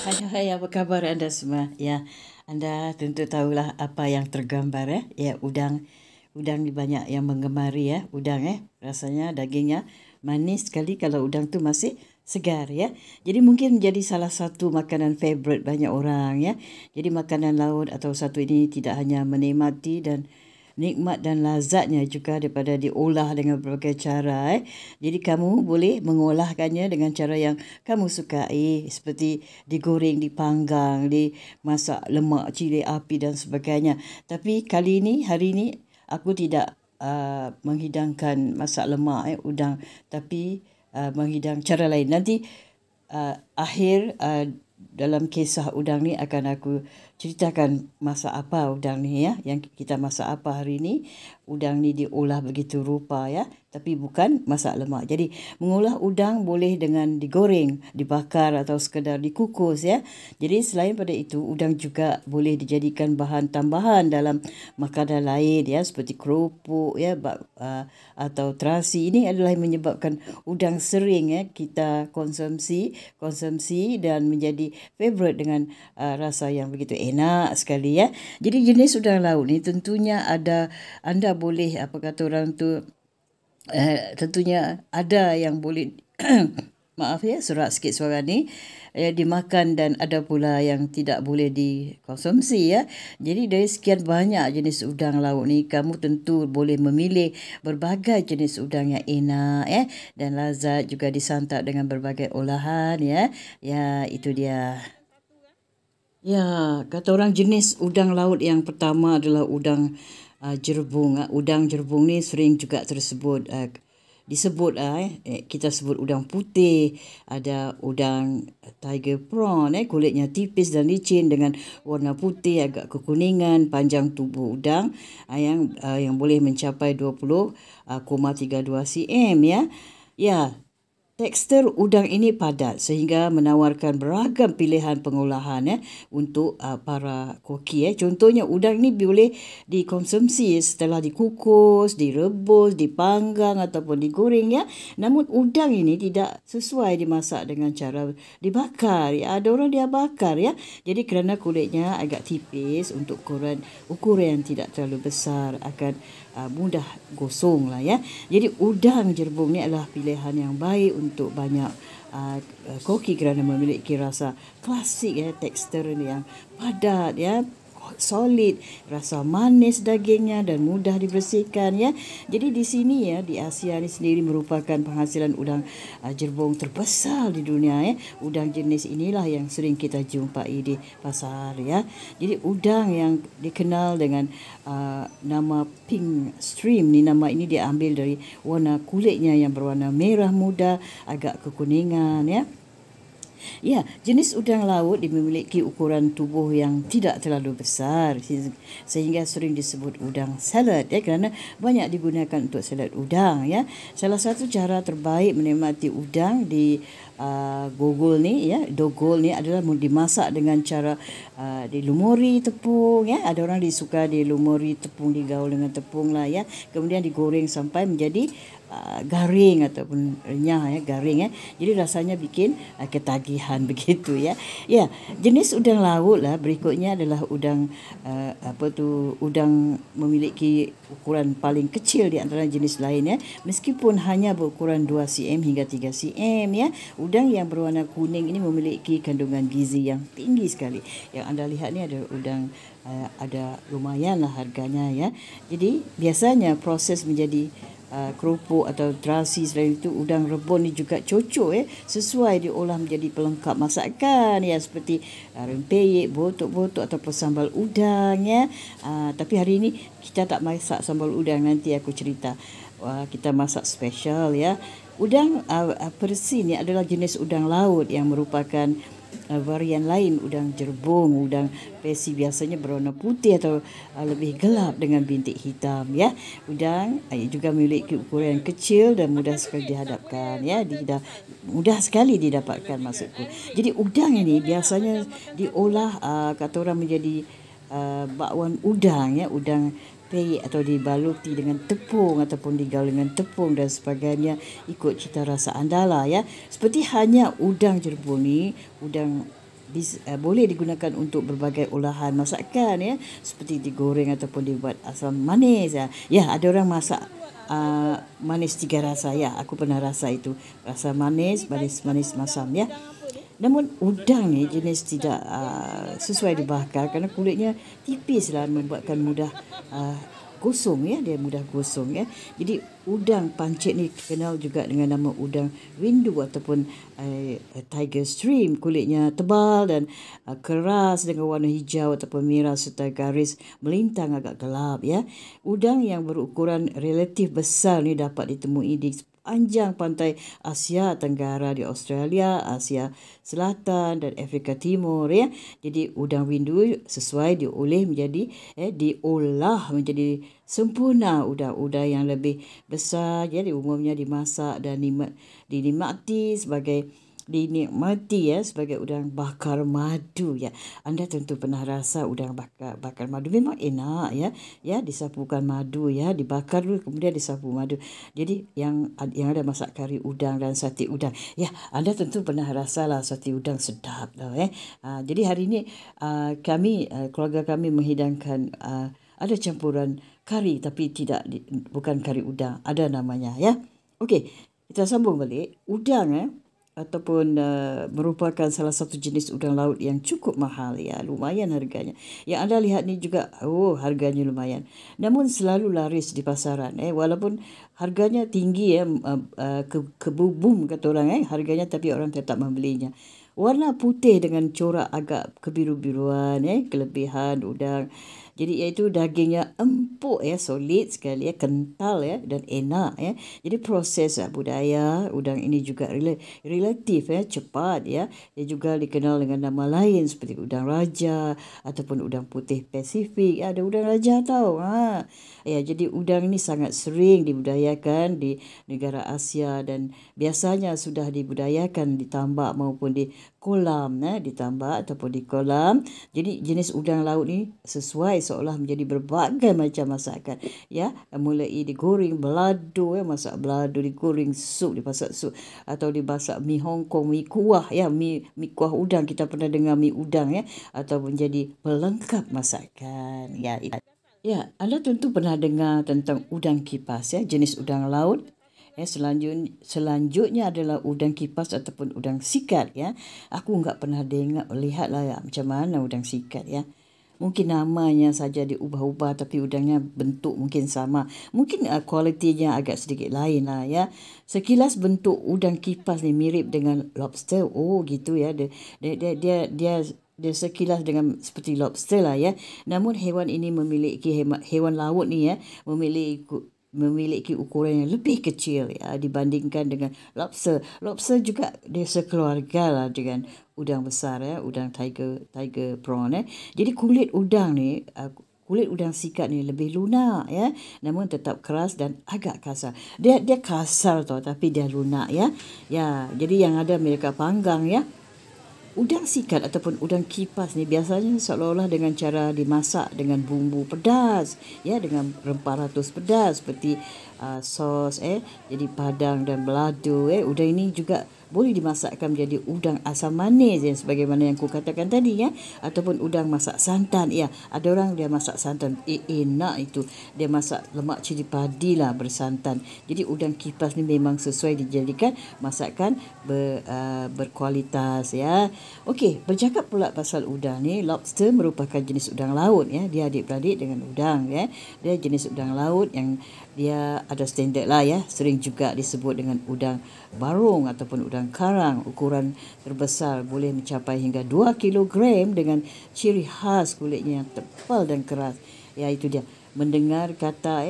Hai, apa kabar anda semua? Ya, anda tentu tahulah apa yang tergambar ya. Ya, udang ni banyak yang menggemari ya. Udang rasanya dagingnya manis sekali kalau udang tu masih segar ya. Jadi mungkin menjadi salah satu makanan favorite banyak orang ya. Jadi makanan laut atau satu ini tidak hanya menikmati dan nikmat dan lazatnya juga daripada diolah dengan berbagai cara. Jadi kamu boleh mengolahkannya dengan cara yang kamu sukai seperti digoreng, dipanggang, dimasak lemak, cili api dan sebagainya. Tapi hari ini aku tidak menghidangkan masak lemak udang, tapi menghidang cara lain. Nanti akhir dalam kisah udang ni akan aku ceritakan masak apa udang ni ya. Yang kita masak apa hari ni. Udang ni diolah begitu rupa ya. Tapi bukan masak lemak. Jadi mengolah udang boleh dengan digoreng, dibakar atau sekadar dikukus ya. Jadi selain pada itu udang juga boleh dijadikan bahan tambahan dalam makanan lain ya. Seperti keropok ya atau terasi. Ini adalah yang menyebabkan udang sering ya kita konsumsi dan menjadi favorite dengan rasa yang begitu enak sekali ya. Jadi jenis udang laut ni tentunya anda boleh apa kata orang tu tentunya ada yang boleh maaf ya serak sikit suara ni dimakan dan ada pula yang tidak boleh dikonsumsi ya. Jadi dari sekian banyak jenis udang laut ni kamu tentu boleh memilih berbagai jenis udang yang enak dan lazat juga disantap dengan berbagai olahan ya. Ya, itu dia. Ya, kata orang jenis udang laut yang pertama adalah udang jerbung. Udang jerbung ni sering juga disebut kita sebut udang putih, ada udang tiger prawn kulitnya tipis dan licin dengan warna putih agak kekuningan, panjang tubuh udang yang boleh mencapai 20,32 cm ya. Ya, tekstur udang ini padat sehingga menawarkan beragam pilihan pengolahan untuk para koki. Contohnya udang ini boleh dikonsumsi setelah dikukus, direbus, dipanggang ataupun digoreng ya. Namun udang ini tidak sesuai dimasak dengan cara dibakar ya. Ada orang dia bakar ya. Jadi kerana kulitnya agak tipis untuk ukuran yang tidak terlalu besar akan mudah gosong lah ya. Jadi udang jerbung ni adalah pilihan yang baik untuk banyak koki kerana memiliki rasa klasik tekstur yang padat ya, solid, rasa manis dagingnya dan mudah dibersihkan ya. Jadi di sini ya di Asia ni sendiri merupakan penghasilan udang jerbung terbesar di dunia ya. Udang jenis inilah yang sering kita jumpai di pasar ya. Jadi udang yang dikenal dengan nama pink stream ni, nama ini diambil dari warna kulitnya yang berwarna merah muda agak kekuningan ya. Ya, jenis udang laut memiliki ukuran tubuh yang tidak terlalu besar sehingga sering disebut udang salad ya, kerana banyak digunakan untuk salad udang ya. Salah satu cara terbaik menikmati udang di dogol ni adalah dimasak dengan cara dilumuri tepung ya. Ada orang disuka dilumuri tepung, digaul dengan tepung lah ya. Kemudian digoreng sampai menjadi garing ataupun renyah ya, garing ya. Jadi rasanya bikin ketagihan begitu ya. Ya, jenis udang laut lah berikutnya adalah udang udang memiliki ukuran paling kecil di antara jenis lain ya. Meskipun hanya berukuran 2 cm hingga 3 cm ya. Udang yang berwarna kuning ini memiliki kandungan gizi yang tinggi sekali. Yang anda lihat ni ada udang ada lumayan lah harganya ya. Jadi biasanya proses menjadi keropok atau terasi, selain itu udang rebun ni juga cocok sesuai diolah menjadi pelengkap masakan ya, seperti rempeyek, botok-botok ataupun sambal udang ya. Tapi hari ini kita tak masak sambal udang, nanti aku cerita. Kita masak special ya. Udang persi ni adalah jenis udang laut yang merupakan varian lain udang jerbung. Udang persi biasanya berwarna putih atau lebih gelap dengan bintik hitam ya. Udang juga memiliki ukuran yang kecil dan mudah sekali dihadapkan ya. Mudah sekali didapatkan maksudku. Jadi udang ini biasanya diolah kata orang menjadi bakwan udang ya, udang peyek atau dibaluti dengan tepung ataupun digaul dengan tepung dan sebagainya, ikut cita rasa anda lah ya. Seperti hanya udang jerbung ni, udang boleh digunakan untuk berbagai olahan masakan ya, seperti digoreng ataupun dibuat asam manis ya. Ya, ada orang masak manis 3 rasa ya. Aku pernah rasa itu. Rasa manis, manis masam ya. Namun udang ni jenis tidak sesuai dibakar kerana kulitnya tipis lah, membuatkan mudah gosong ya, dia mudah gosong ya. Jadi udang pancit ni dikenal juga dengan nama udang rindu ataupun tiger shrimp. Kulitnya tebal dan keras dengan warna hijau ataupun merah serta garis melintang agak gelap ya. Udang yang berukuran relatif besar ni dapat ditemui di sepanjang pantai Asia Tenggara, di Australia, Asia Selatan dan Afrika Timur ya. Jadi udang rindu sesuai diolah menjadi sempurna udang-udang yang lebih besar. Jadi umumnya dimasak dan dinikmati sebagai udang bakar madu ya. Anda tentu pernah rasa udang bakar madu, memang enak ya. Ya, disapukan madu ya, dibakar dulu kemudian disapu madu. Jadi yang ada masak kari udang dan sate udang. Ya, anda tentu pernah rasalah sate udang sedap tau jadi hari ini keluarga kami menghidangkan ada campuran kari tapi bukan kari udang, ada namanya ya. Okey, kita sambung balik. Udang ataupun merupakan salah satu jenis udang laut yang cukup mahal ya, lumayan harganya. Yang anda lihat ni juga harganya lumayan. Namun selalu laris di pasaran walaupun harganya tinggi kebubung kata orang harganya, tapi orang tetap membelinya. Warna putih dengan corak agak kebiru-biruan kelebihan udang. Jadi iaitu dagingnya empuk solid sekali kental dan enak Jadi proses budaya udang ini juga relatif cepat ya. Dia juga dikenal dengan nama lain seperti udang raja ataupun udang putih Pasifik. Ada udang raja tau. Jadi udang ini sangat sering dibudayakan di negara Asia dan biasanya sudah dibudayakan di tambak maupun di kolam ditambak ataupun di kolam. Jadi jenis udang laut ni sesuai seolah menjadi berbagai macam masakan ya, mulai digoreng belado masak belado, digoreng sup, dimasak sup atau dimasak mi Hong Kong, mi kuah mi kuah udang, kita pernah dengar mi udang atau menjadi pelengkap masakan ya. Ya, anda tentu pernah dengar tentang udang kipas jenis udang laut. Selanjutnya adalah udang kipas ataupun udang sikat ya. Aku enggak pernah lihatlah macam mana udang sikat ya. Mungkin namanya saja diubah-ubah tapi udangnya bentuk mungkin sama. Mungkin kualitinya agak sedikit lain lah ya. Sekilas bentuk udang kipas ni mirip dengan lobster. Oh gitu ya. Dia sekilas dengan seperti lobster lah ya. Namun hewan ini hewan laut ni memiliki ukuran yang lebih kecil dibandingkan dengan lobster. Lobster juga dia sekeluarga lah dengan udang besar udang tiger prawn Jadi kulit udang sikat ni lebih lunak namun tetap keras dan agak kasar. Dia kasar tapi dia lunak ya. Jadi yang ada mereka panggang Udang sikat ataupun udang kipas ni biasanya seolah-olah dengan cara dimasak dengan bumbu pedas dengan rempah ratus pedas seperti sos jadi padang dan belado Udang ini juga boleh dimasakkan menjadi udang asam manis sebagaimana yang ku katakan tadi ataupun udang masak santan ada orang dia masak santan enak itu, dia masak lemak cili padi lah bersantan. Jadi udang kipas ni memang sesuai dijadikan masakan berkualitas Okey, bercakap pula pasal udang ni, lobster merupakan jenis udang laut dia adik-beradik dengan udang dia jenis udang laut yang dia ada standard lah sering juga disebut dengan udang barong ataupun udang karang. Ukuran terbesar boleh mencapai hingga 2 kilogram dengan ciri khas kulitnya yang tebal dan keras. Itu dia. Mendengar kata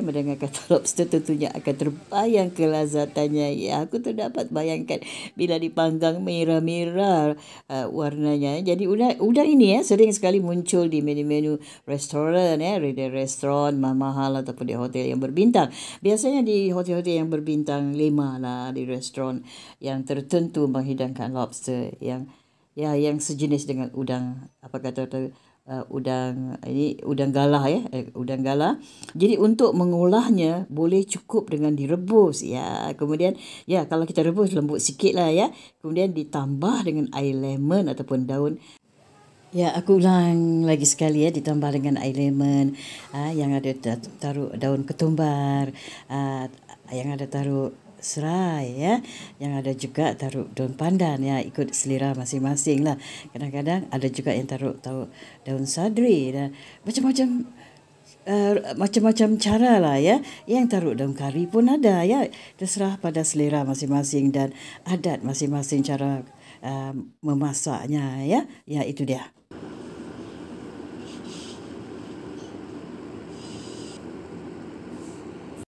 lobster tentunya akan terbayang kelazatannya aku dapat bayangkan bila dipanggang merah-merah warnanya. Jadi udang ini sering sekali muncul di menu-menu restoran restoran mahal ataupun di hotel yang berbintang. Biasanya di hotel-hotel yang berbintang 5 lah, di restoran yang tertentu menghidangkan lobster yang sejenis dengan udang udang galah udang galah. Jadi untuk mengolahnya boleh cukup dengan direbus kemudian kalau kita rebus lembut sikit lah kemudian ditambah dengan air lemon ataupun daun Ya, aku ulang lagi sekali ya, ditambah dengan air lemon, yang ada taruh daun ketumbar, yang ada taruh serai ya, yang ada juga taruh daun pandan ya, ikut selera masing-masing lah. Kadang-kadang ada juga yang taruh daun sadri dan macam-macam macam-macam cara lah ya. Yang taruh daun kari pun ada ya. Terserah pada selera masing-masing dan adat masing-masing cara memasaknya ya. Ya, itu dia.